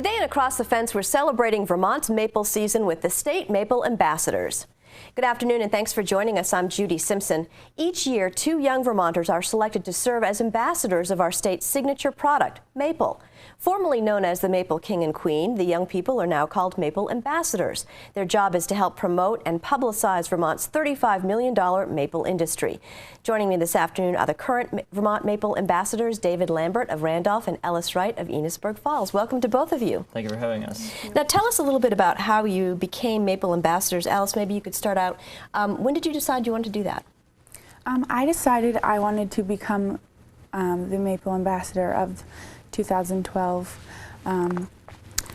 Today and across the fence, we're celebrating Vermont's maple season with the state maple ambassadors. Good afternoon and thanks for joining us. I'm Judy Simpson. Each year, 2 young Vermonters are selected to serve as ambassadors of our state's signature product, maple. Formerly known as the Maple King and Queen, the young people are now called Maple Ambassadors. Their job is to help promote and publicize Vermont's $35 million maple industry. Joining me this afternoon are the current Vermont Maple Ambassadors, David Lambert of Randolph and Ellis Wright of Enosburg Falls. Welcome to both of you. Thank you for having us. Now tell us a little bit about how you became Maple Ambassadors. Alice, maybe you could start out. When did you decide you wanted to do that? I decided I wanted to become the Maple Ambassador of 2012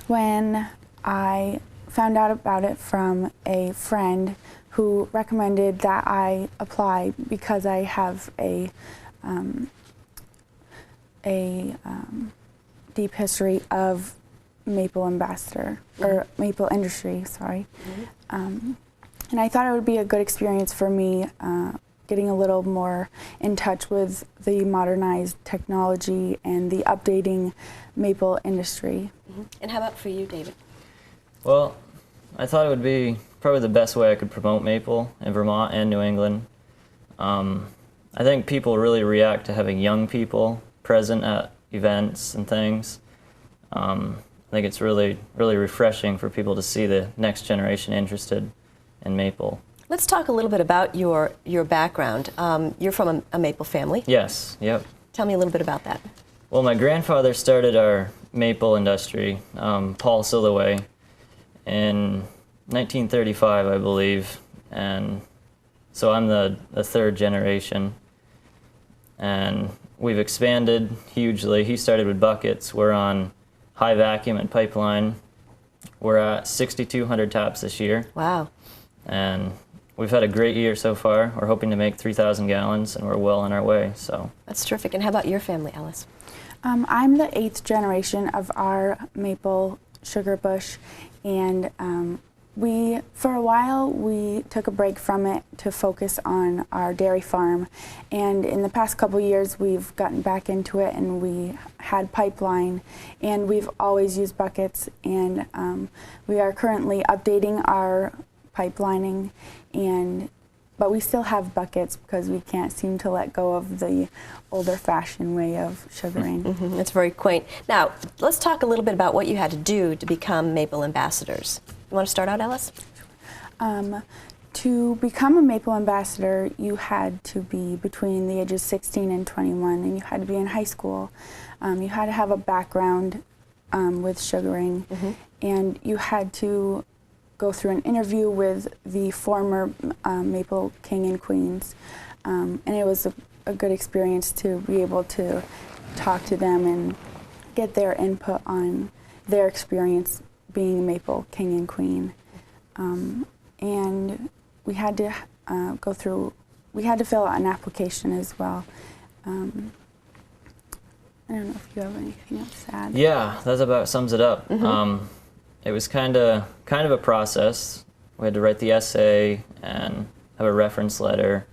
when I found out about it from a friend who recommended that I apply because I have a deep history of maple ambassador, or maple industry, sorry. And I thought it would be a good experience for me getting a little more in touch with the modernized technology and the updating maple industry. And how about for you, David? Well, I thought it would be probably the best way I could promote maple in Vermont and New England. I think people really react to having young people present at events and things. I think it's really refreshing for people to see the next generation interested in maple. Let's talk a little bit about your background. You're from a maple family. Yes, yep. Tell me a little bit about that. Well, my grandfather started our maple industry, Paul Silloway, in 1935, I believe, and so I'm the 3rd generation, and we've expanded hugely. He started with buckets. We're on high vacuum and pipeline. We're at 6,200 taps this year. Wow. And we've had a great year so far. We're hoping to make 3,000 gallons, and we're well on our way. So that's terrific. And how about your family, Alice? I'm the 8th generation of our maple sugar bush, and for a while we took a break from it to focus on our dairy farm. And in the past couple years, we've gotten back into it, and we had pipeline, and we've always used buckets. And we are currently updating our pipelining, but we still have buckets because we can't seem to let go of the older fashioned way of sugaring. That's very quaint. Now, let's talk a little bit about what you had to do to become Maple Ambassadors. You want to start out, Alice? To become a Maple Ambassador, you had to be between the ages 16 and 21, and you had to be in high school. You had to have a background with sugaring, and you had to go through an interview with the former Maple King and Queens, and it was a good experience to be able to talk to them and get their input on their experience being Maple King and Queen. And we had to fill out an application as well. I don't know if you have anything else to add. yeah, that about sums it up. It was kind of a process. We had to write the essay and have a reference letter,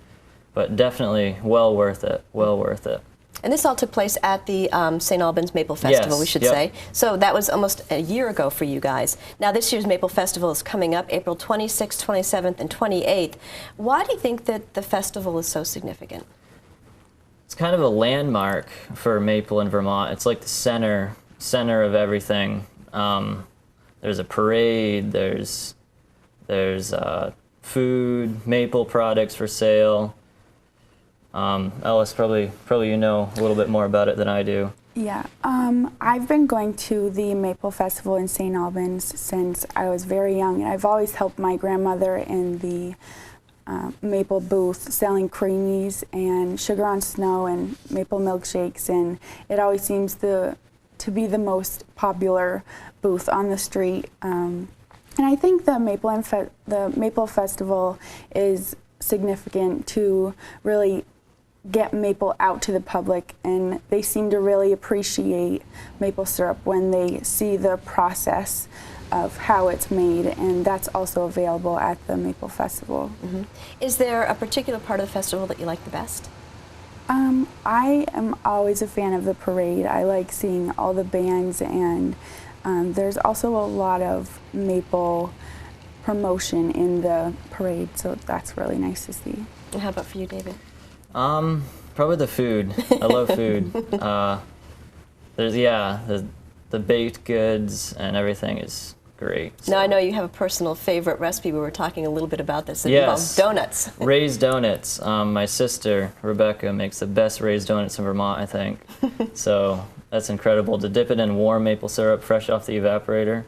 but definitely well worth it. Well worth it. And this all took place at the St. Albans Maple Festival, Yes, we should yep. say. So that was almost a year ago for you guys. Now this year's Maple Festival is coming up April 26th, 27th, and 28th. Why do you think that the festival is so significant? It's kind of a landmark for maple in Vermont. It's like the center of everything. There's a parade, there's food, maple products for sale. Ellis, probably you know a little bit more about it than I do. Yeah, I've been going to the Maple Festival in St. Albans since I was very young, and I've always helped my grandmother in the maple booth selling creamies and sugar on snow and maple milkshakes, and it always seems to be the most popular booth on the street. And I think the Maple Festival is significant to really get maple out to the public, and they seem to really appreciate maple syrup when they see the process of how it's made, and that's also available at the Maple Festival. Is there a particular part of the festival that you like the best? I am always a fan of the parade. I like seeing all the bands and there's also a lot of maple promotion in the parade, so that's really nice to see. And how about for you, David? Probably the food. I love food. There's the baked goods and everything is great. So. Now I know you have a personal favorite recipe. We were talking a little bit about this. It Yes. involves donuts. Raised donuts. My sister, Rebecca, makes the best raised donuts in Vermont, I think. So that's incredible. To dip it in warm maple syrup fresh off the evaporator.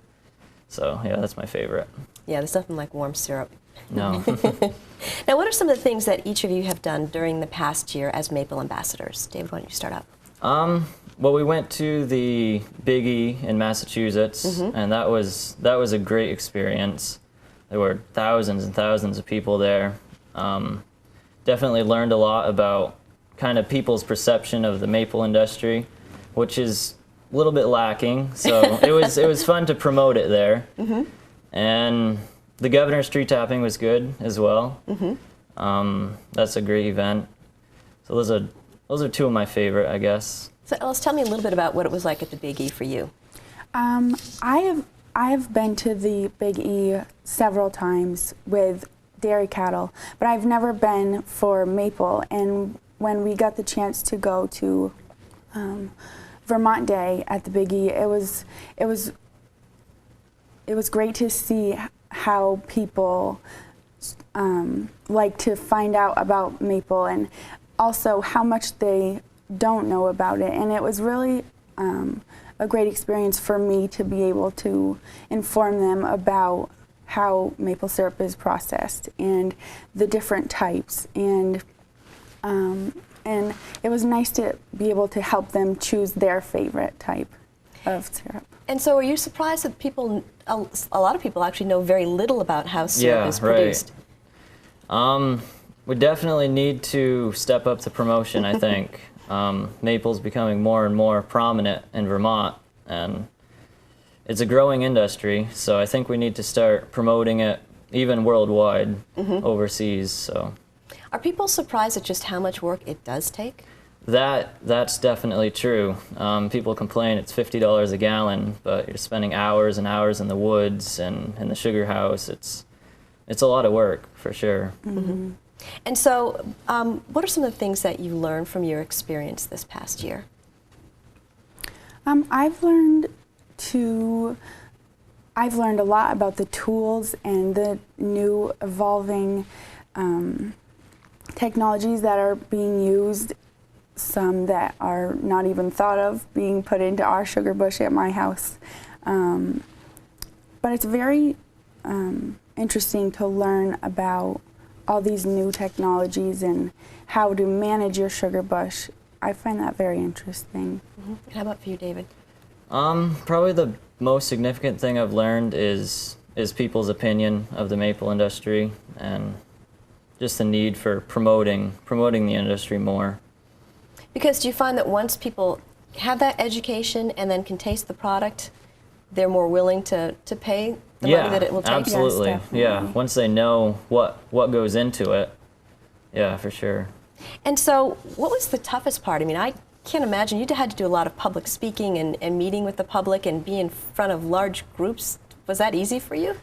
So yeah, that's my favorite. Yeah, there's nothing like warm syrup. No. Now, what are some of the things that each of you have done during the past year as Maple ambassadors? David, why don't you start out? Well, we went to the Big E in Massachusetts, and that was a great experience. There were thousands and thousands of people there. Definitely learned a lot about kind of people's perception of the maple industry, which is a little bit lacking. So it was fun to promote it there, and the Governor's Tree Tapping was good as well. That's a great event. So those are two of my favorite, I guess. So Ellis, tell me a little bit about what it was like at the Big E for you. I have been to the Big E several times with dairy cattle, but I've never been for maple. And when we got the chance to go to Vermont Day at the Big E, it was great to see how people like to find out about maple and also how much they don't know about it. And it was really a great experience for me to be able to inform them about how maple syrup is processed and the different types. And it was nice to be able to help them choose their favorite type of syrup. And so, are you surprised that a lot of people actually know very little about how syrup is produced? Right. We definitely need to step up the promotion, I think. Maple's becoming more and more prominent in Vermont, and it's a growing industry, so I think we need to start promoting it even worldwide, overseas. So, are people surprised at just how much work it does take? That's definitely true. People complain it's $50 a gallon, but you're spending hours and hours in the woods and in the sugar house. It's a lot of work, for sure. And so, what are some of the things that you learned from your experience this past year? I've learned a lot about the tools and the new evolving technologies that are being used, some that are not even thought of being put into our sugar bush at my house. But it's very interesting to learn about all these new technologies and how to manage your sugar bush. I find that very interesting. How about for you, David? Probably the most significant thing I've learned is people's opinion of the maple industry and just the need for promoting the industry more. Because do you find that once people have that education and then can taste the product, they're more willing to pay the money that it will take? Absolutely. Yes, yeah, once they know what goes into it, yeah, for sure. And so, what was the toughest part? I mean, I can't imagine you had to do a lot of public speaking and meeting with the public and be in front of large groups. Was that easy for you?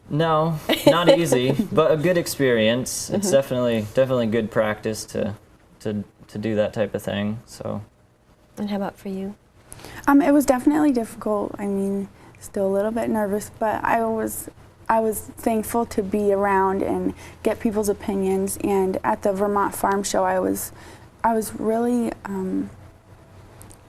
No, not easy, but a good experience. It's definitely good practice to do that type of thing. So. And how about for you? It was definitely difficult. I mean, still a little bit nervous, but I was thankful to be around and get people's opinions. And at the Vermont Farm Show, I was really.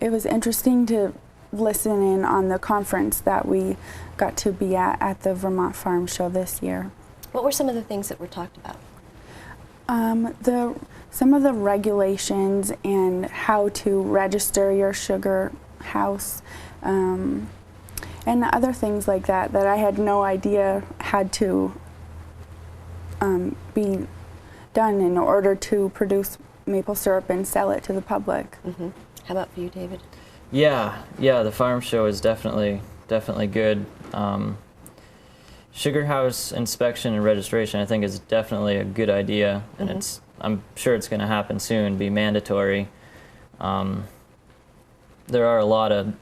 It was interesting to listen in on the conference that we got to be at the Vermont Farm Show this year. What were some of the things that were talked about? Some of the regulations and how to register your sugar house, and other things like that I had no idea had to be done in order to produce maple syrup and sell it to the public. How about for you, David? Yeah, the farm show is definitely good. Sugar house inspection and registration, I think, is definitely a good idea, and I'm sure it's going to happen soon, be mandatory. there are a lot of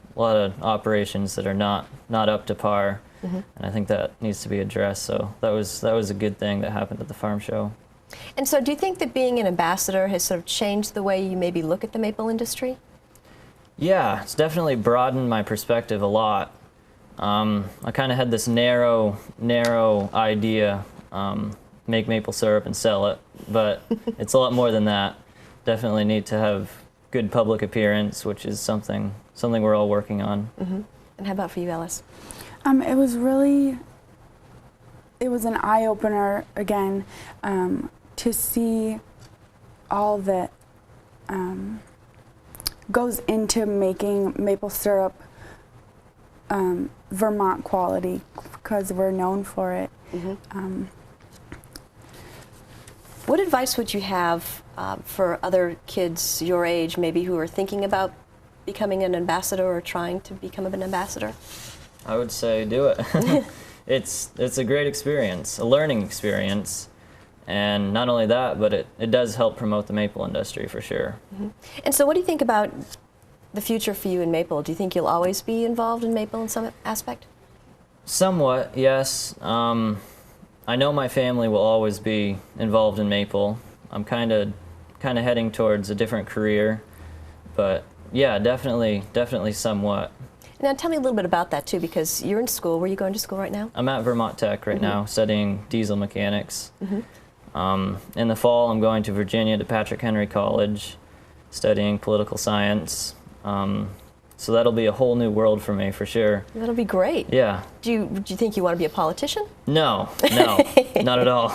operations that are not up to par, and I think that needs to be addressed. So that was a good thing that happened at the farm show. And so do you think that being an ambassador has sort of changed the way you maybe look at the maple industry? Yeah, it's definitely broadened my perspective a lot. I kind of had this narrow idea, make maple syrup and sell it, but it's a lot more than that. Definitely need to have good public appearance, which is something we're all working on. And how about for you, Ellis? It was an eye-opener again, to see all that goes into making maple syrup Vermont quality, because we're known for it. What advice would you have for other kids your age, maybe who are thinking about becoming an ambassador or trying to become an ambassador? I would say do it. It's a great experience, a learning experience, and not only that, but it does help promote the maple industry for sure. And so what do you think about the future for you in maple? Do you think you'll always be involved in maple in some aspect? Somewhat, yes. I know my family will always be involved in maple. I'm kind of heading towards a different career, but yeah, definitely somewhat. Now tell me a little bit about that too, because you're in school. Where are you going to school right now? I'm at Vermont Tech right now, studying diesel mechanics. In the fall, I'm going to Virginia to Patrick Henry College, studying political science. So that'll be a whole new world for me, for sure. That'll be great. Yeah. Do you think you want to be a politician? No, not at all.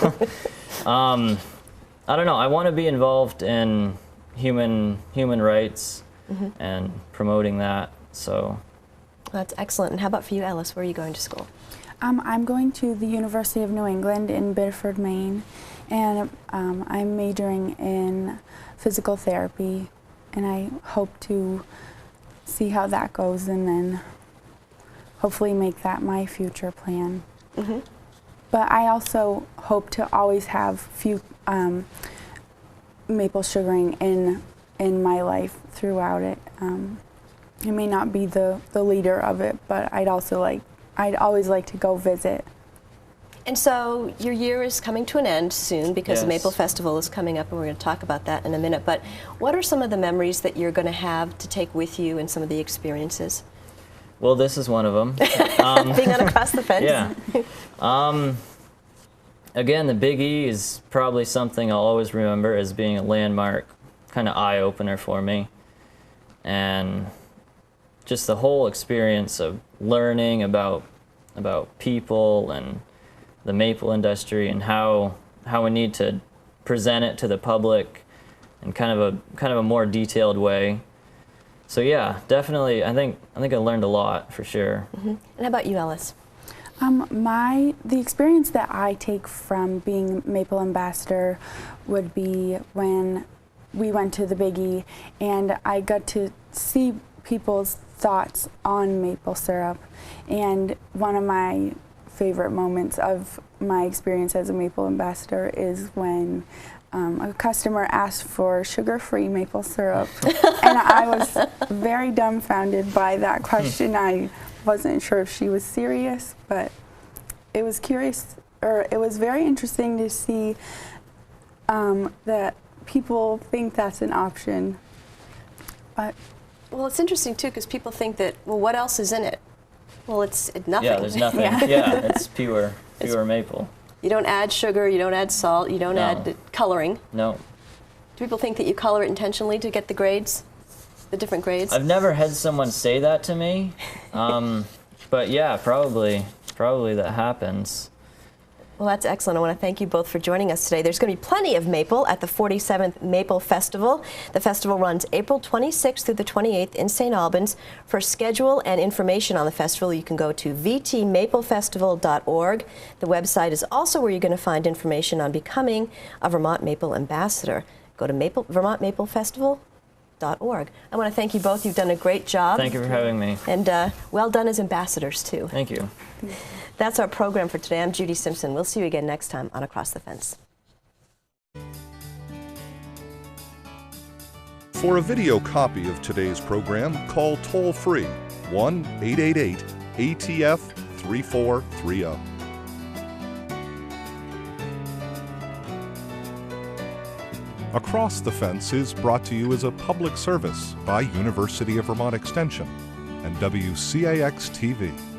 I don't know. I want to be involved in human rights and promoting that. So. That's excellent. And how about for you, Ellis? Where are you going to school? I'm going to the University of New England in Biddeford, Maine, and I'm majoring in physical therapy, and I hope to see how that goes and then hopefully make that my future plan. But I also hope to always have maple sugaring in my life throughout it. I may not be the leader of it, but I'd always like to go visit. And so your year is coming to an end soon, because the Maple Festival is coming up, and we're going to talk about that in a minute. But what are some of the memories that you're going to have to take with you and some of the experiences? Well, this is one of them. Being on Across the Fence? Yeah. Again, the Big E is probably something I'll always remember as being a landmark, kind of eye-opener for me. And just the whole experience of learning about people and the maple industry and how we need to present it to the public in kind of a more detailed way. So yeah, definitely, I think I learned a lot for sure. And how about you, Ellis? The experience that I take from being Maple Ambassador would be when we went to the Big E and I got to see people's thoughts on maple syrup. And one of my favorite moments of my experience as a Maple Ambassador is when a customer asked for sugar-free maple syrup. And I was very dumbfounded by that question. I wasn't sure if she was serious, but it was it was very interesting to see that people think that's an option. But well, it's interesting too, because people think that, well, what else is in it? Well, it's nothing. Yeah, there's nothing. Yeah, it's pure maple. You don't add sugar, you don't add salt, you don't add coloring. No. Do people think that you color it intentionally to get the grades, the different grades? I've never had someone say that to me, but yeah, probably that happens. Well, that's excellent. I want to thank you both for joining us today. There's going to be plenty of maple at the 47th Maple Festival. The festival runs April 26th through the 28th in St. Albans. For schedule and information on the festival, you can go to vtmaplefestival.org. The website is also where you're going to find information on becoming a Vermont Maple Ambassador. Go to vermontmaplefestival.org. I want to thank you both. You've done a great job. Thank you for having me. And well done as ambassadors, too. Thank you. That's our program for today. I'm Judy Simpson. We'll see you again next time on Across the Fence. For a video copy of today's program, call toll-free 1-888-ATF-3430. Across the Fence is brought to you as a public service by University of Vermont Extension and WCAX-TV.